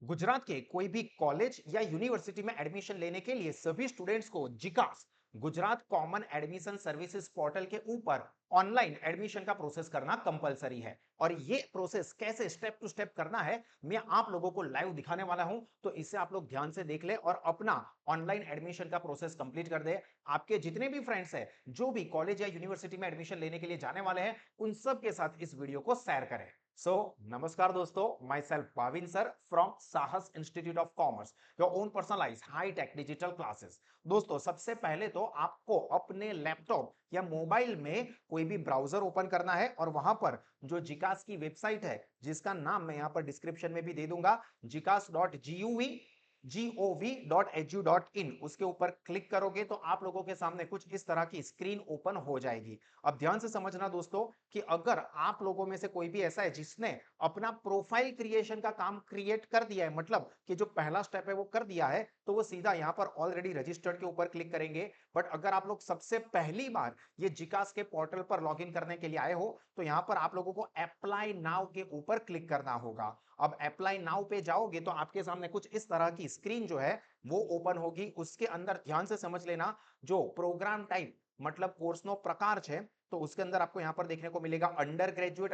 गुजरात के कोई भी कॉलेज या यूनिवर्सिटी में एडमिशन लेने के लिए सभी स्टूडेंट्स को जिकास Gujarat common admission services portal के ऊपर ऑनलाइन एडमिशन का प्रोसेस करना कंपलसरी है। और ये प्रोसेस कैसे स्टेप टू स्टेप करना है मैं आप लोगों को लाइव दिखाने वाला हूं, तो इसे आप लोग ध्यान से देख ले और अपना ऑनलाइन एडमिशन का प्रोसेस कंप्लीट कर दे। आपके जितने भी फ्रेंड्स हैं जो भी कॉलेज या यूनिवर्सिटी में एडमिशन लेने के लिए जाने वाले हैं उन सब के साथ इस वीडियो को शेयर करें। सो नमस्कार दोस्तों, माई सेल्फ पाविन सर फ्रॉम साहस institute of commerce, your own personalised high tech digital classes. दोस्तों सबसे पहले तो आपको अपने लैपटॉप या मोबाइल में कोई भी ब्राउजर ओपन करना है और वहां पर जो जिकास की वेबसाइट है जिसका नाम मैं यहां पर डिस्क्रिप्शन में भी दे दूंगा, gov.gov.edu.in, उसके ऊपर क्लिक करोगे तो आप लोगों के सामने कुछ इस तरह की स्क्रीन ओपन हो जाएगी। अब ध्यान से समझना दोस्तों कि अगर आप लोगों में से कोई भी ऐसा है जिसने अपना प्रोफाइल क्रिएशन का काम क्रिएट कर दिया है, मतलब कि जो पहला स्टेप है वो कर दिया है, तो वो सीधा यहां पर ऑलरेडी रजिस्टर्ड के ऊपर क्लिक करेंगे। बट अगर आप लोग सबसे पहली बार ये जिकास के पोर्टल पर लॉगिन करने के लिए आए हो तो यहां पर आप लोगों को अप्लाई नाउ के ऊपर क्लिक करना होगा। अब अप्लाई नाउ पे जाओगे तो आपके सामने कुछ इस तरह की स्क्रीन जो है वो ओपन होगी। उसके अंदर ध्यान से समझ लेना, जो प्रोग्राम टाइप मतलब कोर्स नो प्रकार है, तो उसके अंदर आपको यहां पर देखने को मिलेगा अंडर ग्रेजुएट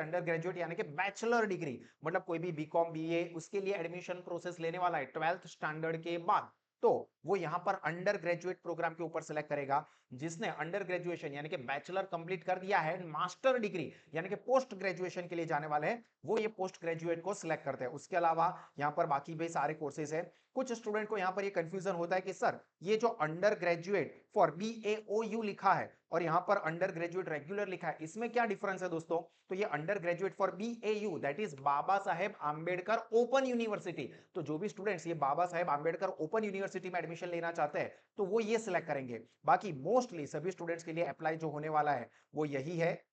यानी कि बैचलर डिग्री, मतलब कोई भी बीकॉम बीए उसके लिए एडमिशन प्रोसेस लेने वाला है 12th स्टैंडर्ड के बाद, तो वो यहां पर अंडर ग्रेजुएट प्रोग्राम के ऊपर सेलेक्ट करेगा। जिसने अंडर ग्रेजुएशन यानी कि बैचलर कंप्लीट कर दिया है, मास्टर डिग्री यानी कि पोस्ट ग्रेजुएशन के लिए जाने वाले हैं, वो ये पोस्ट ग्रेजुएट को सिलेक्ट करते हैं। उसके अलावा यहां पर बाकी भी सारे कोर्सेज है। कुछ स्टूडेंट को यहां पर ये कंफ्यूजन होता है कि सर ये जो अंडर ग्रेजुएट फॉर BAOU लिखा है और यहां पर अंडर ग्रेजुएट रेगुलर लिखा है, इसमें क्या डिफरेंस है दोस्तों? तो ये undergraduate for BAU that is Baba Saheb Ambedkar open university, तो जो भी स्टूडेंट्स ये बाबा साहेब आंबेडकर ओपन यूनिवर्सिटी में एडमिशन लेना चाहते हैं तो वो ये सिलेक्ट करेंगे। बाकी मोस्टली सभी स्टूडेंट्स के लिए अप्लाई जो होने वाला है वो यही है,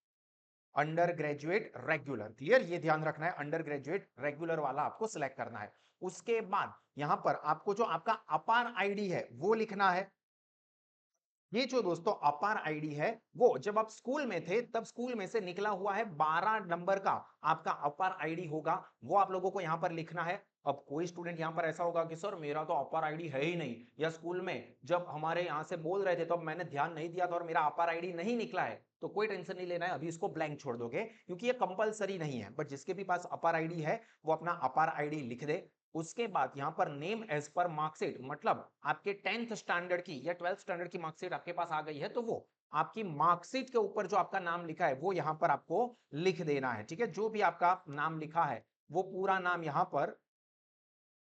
अंडर ग्रेजुएट रेगुलर। क्लियर, ये ध्यान रखना है, अंडर ग्रेजुएट रेगुलर वाला आपको सिलेक्ट करना है। उसके बाद यहां पर आपको जो आपका अपार आईडी है वो लिखना है। ये जो दोस्तों अपार आईडी है वो जब आप स्कूल में थे तब स्कूल में से निकला हुआ है 12 नंबर का आपका अपार आईडी होगा, वो आप लोगों को यहां पर लिखना है। अब कोई स्टूडेंट यहां पर ऐसा होगा कि सर मेरा तो अपार आईडी है ही नहीं, या स्कूल में जब हमारे यहां से बोल रहे थे तो मैंने ध्यान नहीं दिया था और मेरा अपार आईडी नहीं निकला है, तो कोई टेंशन नहीं लेना है, अभी इसको ब्लैंक छोड़ दोगे क्योंकि ये कंपलसरी नहीं है। बट जिसके भी पास अपार आईडी है वो अपना अपार आईडी लिख दे। उसके बाद यहां पर नेम एज पर मार्कशीट, मतलब आपके 10th स्टैंडर्ड की या 12th स्टैंडर्ड की मार्कशीट आपके पास आ गई है तो वो आपकी मार्कशीट के ऊपर जो आपका नाम लिखा है वो यहां पर आपको लिख देना है। ठीक है, जो भी आपका नाम लिखा है वो पूरा नाम यहां पर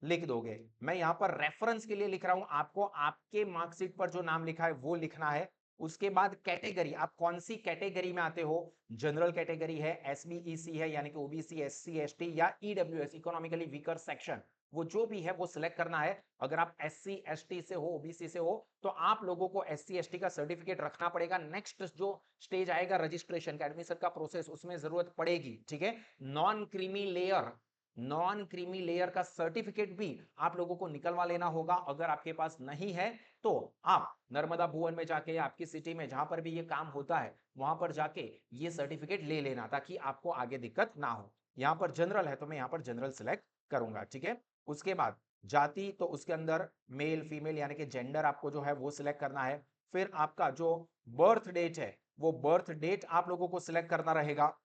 लिख दोगे। मैं यहां पर रेफरेंस के लिए लिख रहा हूं, आपको आपके मार्कशीट पर जो नाम लिखा है वो लिखना है। उसके बाद कैटेगरी, आप कौन सी कैटेगरी में आते हो, जनरल कैटेगरी है, SBEC है यानी कि ओबीसी SC ST या EWS इकोनॉमिकली वीकर सेक्शन, वो जो भी है वो सिलेक्ट करना है। अगर आप SC ST से हो, OBC से हो, तो आप लोगों को SC ST का सर्टिफिकेट रखना पड़ेगा। नेक्स्ट जो स्टेज आएगा रजिस्ट्रेशन का, एडमिशन का प्रोसेस, उसमें जरूरत पड़ेगी। ठीक है, non creamy layer, non creamy layer का सर्टिफिकेट भी आप लोगों को निकलवा लेना होगा। अगर आपके पास नहीं है तो आप नर्मदा भुवन में जाके या आपकी सिटी में जहां पर भी ये काम होता है वहां पर जाके ये सर्टिफिकेट ले लेना ताकि आपको आगे दिक्कत ना हो। यहां पर जनरल है तो मैं यहां पर जनरल सिलेक्ट करूंगा। ठीक है, उसके बाद जाति, तो उसके अंदर मेल फीमेल यानी कि जेंडर आपको जो है वो सिलेक्ट करना है। फिर आपका जो बर्थ डेट है वो बर्थ डेट आप लोगों को सिलेक्ट करना रहेगा।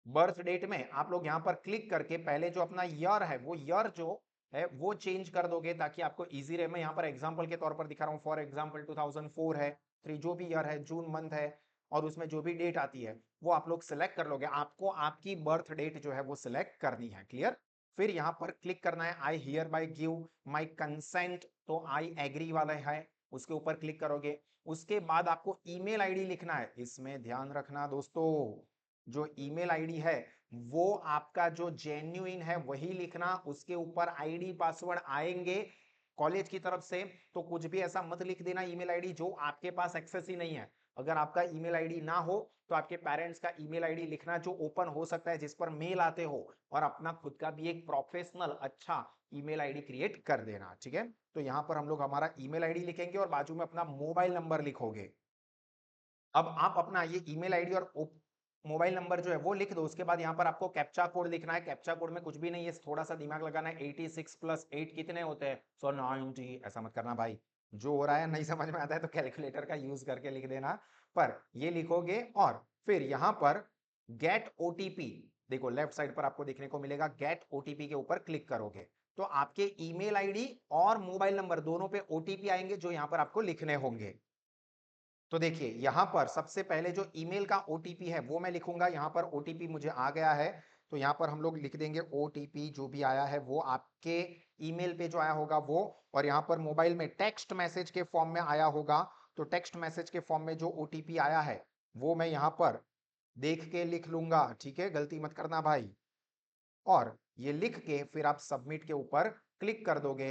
बर्थ डेट में आप लोग यहां पर क्लिक करके पहले जो अपना ईयर है वो ईयर जो है वो चेंज कर दोगे ताकि आपको इजी रहे। मैं यहां पर एग्जांपल के तौर पर दिखा रहा हूं, फॉर एग्जांपल 2004 है, 3 जो भी ईयर है, जून मंथ है, और उसमें जो भी डेट आती है वो आप लोग सिलेक्ट कर लोगे। आपको आपकी बर्थ डेट जो है वो सिलेक्ट करनी है। क्लियर, फिर यहां पर क्लिक करना है I hear bye give my consent, तो आई एग्री वाला है, उसके ऊपर क्लिक करोगे। उसके बाद आपको ईमेल आईडी लिखना है। इसमें ध्यान रखना दोस्तों, जो ईमेल आईडी है वो आपका जो जेन्युइन है वही लिखना, उसके ऊपर आईडी पासवर्ड आएंगे कॉलेज की तरफ से, तो कुछ भी ऐसा मत लिख देना ईमेल आईडी जो आपके पास एक्सेस ही नहीं है। अगर आपका ईमेल आईडी ना हो तो आपके पेरेंट्स का ईमेल आईडी लिखना जो ओपन हो सकता है, जिस पर मेल आते हो, और अपना खुद का भी एक प्रोफेशनल अच्छा ईमेल आईडी क्रिएट कर देना। ठीक है, तो यहां पर हम लोग हमारा ईमेल आईडी लिखेंगे और बाजू में अपना मोबाइल नंबर लिखोगे। अब आप अपना ये ईमेल आईडी और मोबाइल नंबर जो है वो लिख दो। उसके बाद यहाँ पर आपको कैप्चा कोड लिखना है। कैप्चा कोड में कुछ भी नहीं है, थोड़ा सा दिमाग लगाना है। 86 प्लस 8 कितने होते हैं? सो 90। ऐसा मत करना भाई, जो हो रहा है नहीं समझ में आता है तो कैलकुलेटर का यूज करके लिख देना। पर ये लिखोगे और फिर यहाँ पर गेट ओटीपी, देखो लेफ्ट साइड पर आपको देखने को मिलेगा, गेट ओटीपी के ऊपर क्लिक करोगे तो आपके ईमेल आईडी और मोबाइल नंबर दोनों पे ओटीपी आएंगे, जो यहाँ पर आपको लिखने होंगे। तो देखिए यहां पर सबसे पहले जो ईमेल का ओटीपी है वो मैं लिखूंगा। यहां पर ओटीपी मुझे आ गया है, तो यहां पर हम लोग लिख देंगे ओटीपी जो भी आया है वो आपके ईमेल पे जो आया होगा वो। और यहां पर मोबाइल में टेक्स्ट मैसेज के फॉर्म में आया होगा, तो टेक्स्ट मैसेज के फॉर्म में जो ओटीपी आया है वो मैं यहां पर देख के लिख लूंगा। ठीक है, गलती मत करना भाई। और ये लिख के फिर आप सबमिट के ऊपर क्लिक कर दोगे